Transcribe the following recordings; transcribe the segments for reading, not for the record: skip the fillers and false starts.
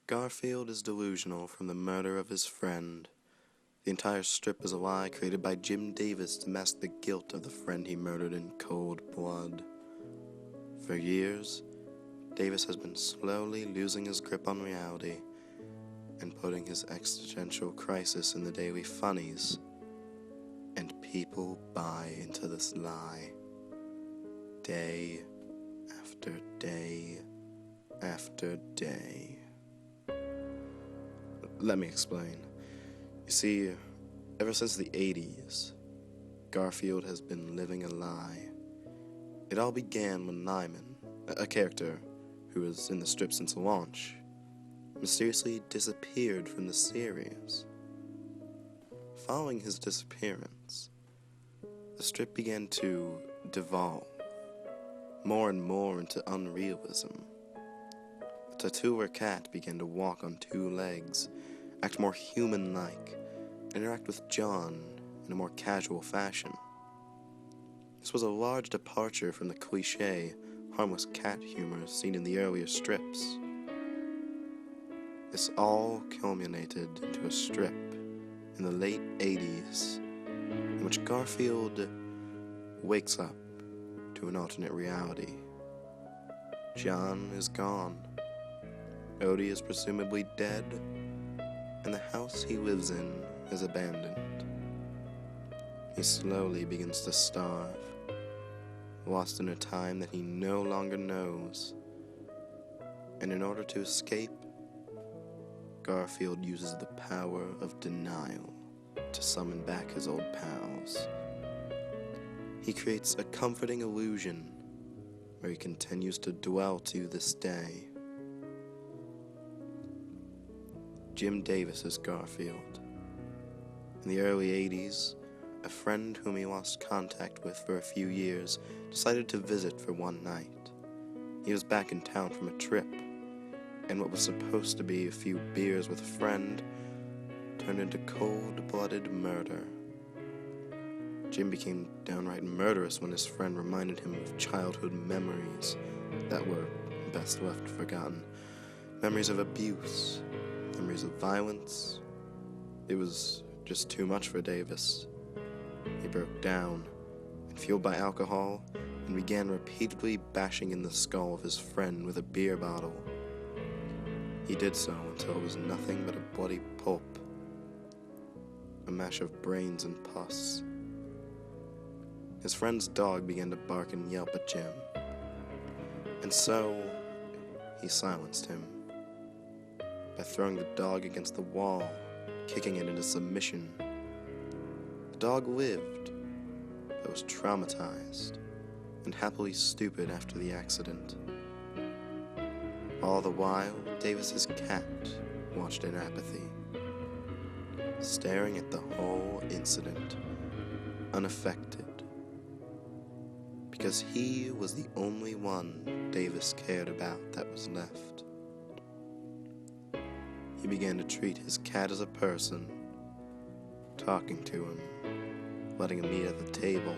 Garfield is delusional from the murder of his friend. The entire strip is a lie created by Jim Davis to mask the guilt of the friend he murdered in cold blood. For years, Davis has been slowly losing his grip on reality and putting his existential crisis in the daily funnies, and people buy into this lie. Day after day after day. Let me explain. You see, ever since the 80s, Garfield has been living a lie. It all began when Nyman, a character who was in the strip since the launch, mysteriously disappeared from the series. Following his disappearance, the strip began to devolve more and more into unrealism. The tattooer cat began to walk on two legs, act more human-like, and interact with John in a more casual fashion. This was a large departure from the cliché, harmless cat humor seen in the earlier strips. This all culminated into a strip in the late 80s, in which Garfield wakes up to an alternate reality. John is gone. Odie is presumably dead, and the house he lives in is abandoned. He slowly begins to starve, lost in a time that he no longer knows. And in order to escape, Garfield uses the power of denial to summon back his old pals. He creates a comforting illusion where he continues to dwell to this day. Jim Davis is Garfield. In the early 80s, a friend whom he lost contact with for a few years decided to visit for one night. He was back in town from a trip, and what was supposed to be a few beers with a friend turned into cold-blooded murder. Jim became downright murderous when his friend reminded him of childhood memories that were best left forgotten. Memories of abuse, memories of violence. It was just too much for Davis. He broke down, and fueled by alcohol, and began repeatedly bashing in the skull of his friend with a beer bottle. He did so until it was nothing but a bloody pulp, a mash of brains and pus. His friend's dog began to bark and yelp at Jim, and so he silenced him by throwing the dog against the wall, kicking it into submission. The dog lived, but was traumatized and happily stupid after the accident. All the while, Davis's cat watched in apathy, staring at the whole incident, unaffected, because he was the only one Davis cared about that was left. He began to treat his cat as a person, talking to him, letting him eat at the table.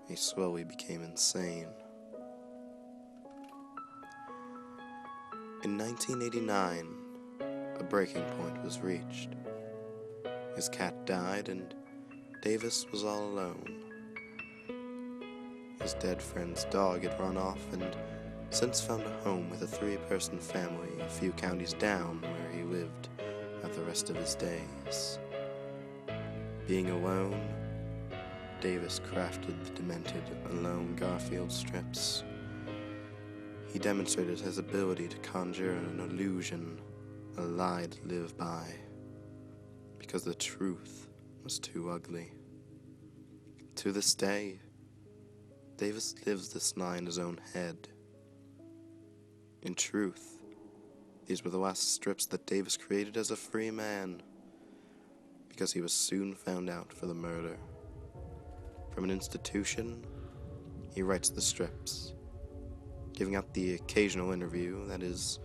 He slowly became insane. In 1989, a breaking point was reached. His cat died, and Davis was all alone. His dead friend's dog had run off and since found a home with a 3-person family a few counties down where he lived out the rest of his days. Being alone, Davis crafted the demented Alone Garfield strips. He demonstrated his ability to conjure an illusion, a lie to live by, because the truth was too ugly. To this day, Davis lives this lie in his own head. In truth, these were the last strips that Davis created as a free man, because he was soon found out for the murder. From an institution, he writes the strips, giving out the occasional interview that is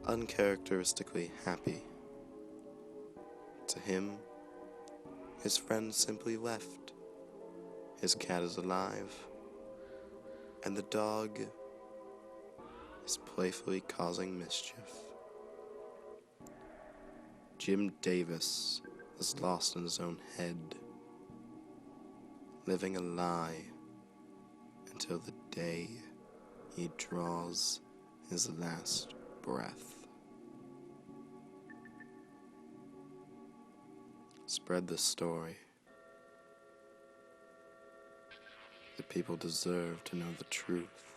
uncharacteristically happy. To him, his friend simply left. His cat is alive, and the dog is playfully causing mischief. Jim Davis is lost in his own head, living a lie until the day he draws his last breath. Spread the story. The people deserve to know the truth.